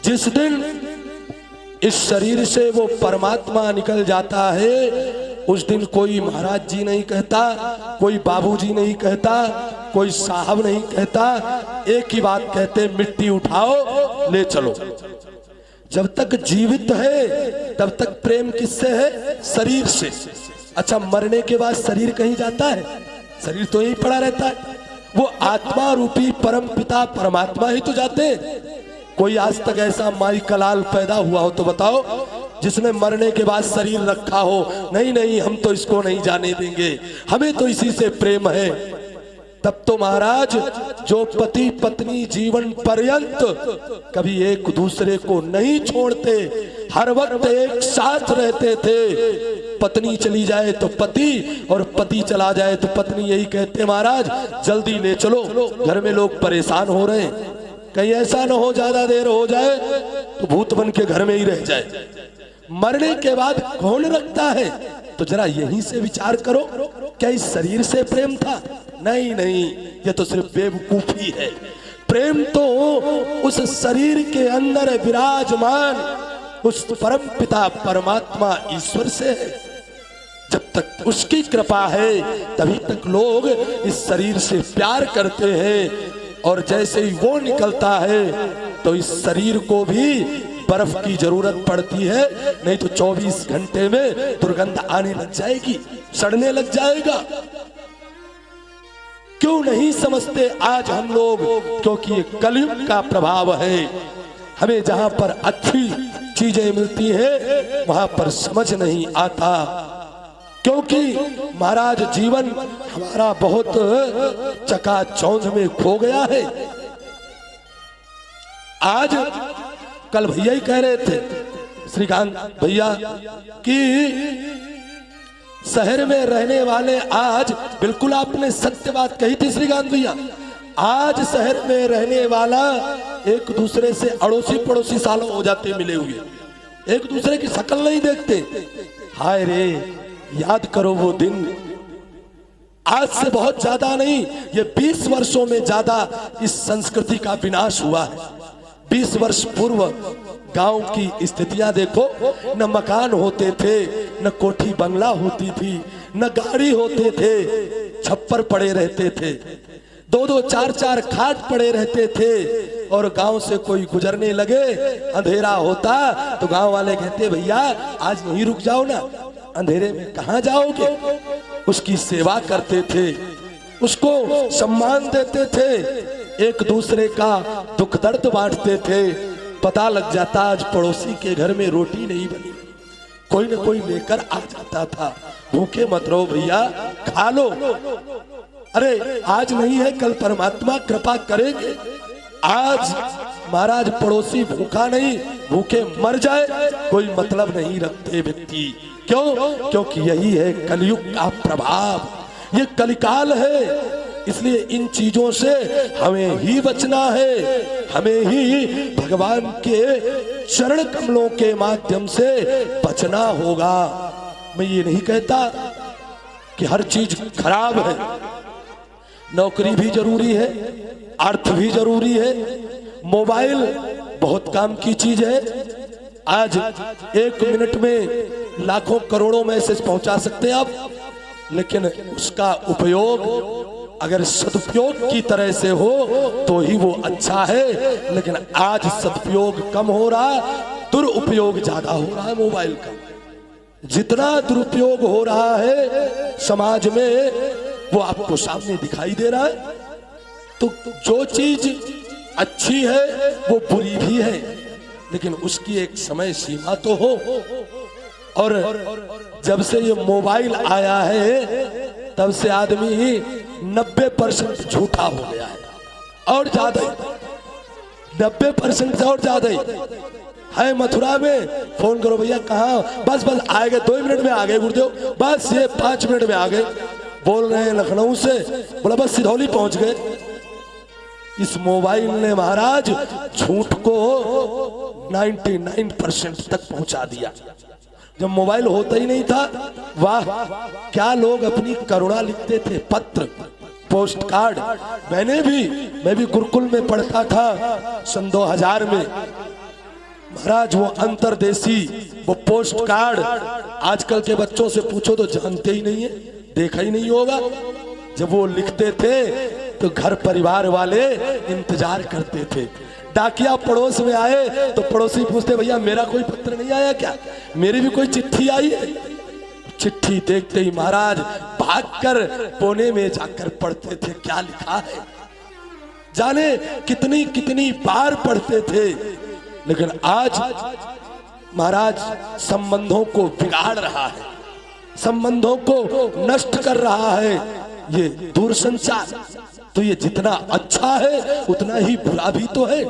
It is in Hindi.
जिस दिन इस शरीर से वो परमात्मा निकल जाता है, उस दिन कोई महाराज जी नहीं कहता, कोई बाबूजी नहीं कहता, कोई साहब नहीं कहता, एक ही बात कहते, मिट्टी उठाओ ले चलो। जब तक जीवित है तब तक प्रेम किससे है? शरीर से। अच्छा, मरने के बाद शरीर कहीं जाता है? शरीर तो यहीं पड़ा रहता है। वो आत्मा रूपी परम पिता परमात्मा ही तो जाते हैं। कोई आज तक ऐसा माई कलाल पैदा हुआ हो तो बताओ जिसने मरने के बाद शरीर रखा हो, नहीं नहीं हम तो इसको नहीं जाने देंगे, हमें तो इसी से प्रेम है। तब तो महाराज जो पति पत्नी जीवन पर्यंत कभी एक दूसरे को नहीं छोड़ते, हर वक्त एक साथ रहते थे। पत्नी चली जाए तो पति, और पति चला जाए तो पत्नी यही कहते, महाराज जल्दी ले चलो, घर में लोग परेशान हो रहे हैं, कहीं ऐसा न हो ज्यादा देर हो जाए तो भूत बन के घर में ही रह जाए। मरने के बाद कौन रखता है? तो जरा यहीं से विचार करो, क्या इस शरीर से प्रेम था? नहीं नहीं, ये तो सिर्फ बेवकूफी है। प्रेम तो उस शरीर के अंदर विराजमान उस परम पिता परमात्मा ईश्वर से है। जब तक उसकी कृपा है तभी तक लोग इस शरीर से प्यार करते हैं, और जैसे ही वो निकलता है तो इस शरीर को भी बर्फ की जरूरत पड़ती है, नहीं तो 24 घंटे में दुर्गंध आने लग जाएगी, सड़ने लग जाएगा। क्यों नहीं समझते आज हम लोग? क्योंकि ये कलयुग का प्रभाव है। हमें जहां पर अच्छी चीजें मिलती हैं वहां पर समझ नहीं आता, क्योंकि महाराज जीवन हमारा बहुत चकाचौंध में खो गया है। आज कल भैया ही कह रहे थे, श्रीकांत भैया, कि शहर में रहने वाले आज, बिल्कुल आपने सत्य बात कही थी श्रीकांत भैया, आज शहर में रहने वाला एक दूसरे से अड़ोसी पड़ोसी सालों हो जाते मिले हुए, एक दूसरे की शक्ल नहीं देखते। हाय रे, याद करो वो दिन। आज से बहुत ज्यादा नहीं, ये 20 वर्षों में ज्यादा इस संस्कृति का विनाश हुआ है। 20 वर्ष पूर्व गांव की स्थितियां देखो, न मकान होते थे, न कोठी बंगला होती थी, न गाड़ी होते थे, छप्पर पड़े रहते थे, 2-2 4-4 खाट पड़े रहते थे, और गांव से कोई गुजरने लगे, अंधेरा होता तो गांव वाले कहते, भैया आज यहीं रुक जाओ ना, अंधेरे में कहां जाओगे। उसकी सेवा करते थे, उसको सम्मान देते थे, एक दूसरे का दुख दर्द बांटते थे। पता लग जाता आज पड़ोसी के घर में रोटी नहीं बनी, कोई न कोई लेकर आ जाता था, भूखे मत रहो भैया, खा लो। अरे आज नहीं है कल परमात्मा कृपा करेंगे। आज महाराज पड़ोसी भूखा नहीं, भूखे मर जाए कोई मतलब नहीं रखते व्यक्ति। क्यों? क्योंकि यही है कलयुग का प्रभाव, ये कलिकाल है। इसलिए इन चीजों से हमें ही बचना है, हमें ही भगवान के चरण कमलों के माध्यम से बचना होगा। मैं ये नहीं कहता कि हर चीज खराब है, नौकरी भी जरूरी है, अर्थ भी जरूरी है, मोबाइल बहुत काम की चीज है। आज 1 मिनट में लाखों करोड़ों मैसेज पहुंचा सकते हैं आप, लेकिन उसका उपयोग अगर सदुपयोग की तरह से हो तो ही वो अच्छा है। लेकिन आज सदुपयोग कम हो रहा, दुरुपयोग ज्यादा हो रहा है मोबाइल का। जितना दुरुपयोग हो रहा है समाज में वो आपको सामने दिखाई दे रहा है। तो जो चीज अच्छी है वो बुरी भी है, लेकिन उसकी एक समय सीमा तो हो। और जब से ये मोबाइल आया है तब से आदमी 90% झूठा हो गया है, और ज्यादा 90% से और ज्यादा है। मथुरा में फोन करो भैया कहाँ, बस आ गए, 2 मिनट में आ गए गुरुदेव, बस ये 5 मिनट में आ गए। बोल रहे हैं लखनऊ से, बोला बस सिधौली पहुंच गए। इस मोबाइल ने महाराज झूठ को 99% तक पहुंचा दिया। जब मोबाइल होता ही नहीं था, वाह क्या लोग अपनी करुणा लिखते थे, पत्र पोस्ट कार्ड। मैं भी गुरुकुल में पढ़ता था सन 2000 में, महाराज वो अंतरदेशी, वो पोस्ट कार्ड आजकल के बच्चों से पूछो तो जानते ही नहीं है, देखा ही नहीं होगा। जब वो लिखते थे तो घर परिवार वाले इंतजार करते थे। डाकिया पड़ोस में आए तो पड़ोसी पूछते, भैया मेरा कोई पत्र नहीं आया क्या, मेरी भी कोई चिट्ठी आई है? चिट्ठी देखते ही महाराज भागकर कोने में जाकर पढ़ते थे, क्या लिखा है। जाने कितनी कितनी बार पढ़ते थे। लेकिन आज महाराज संबंधों को बिगाड़ रहा है, संबंधों को नष्ट कर रहा है ये दूरसंचार। तो ये जितना अच्छा है उतना ही बुरा भी तो है।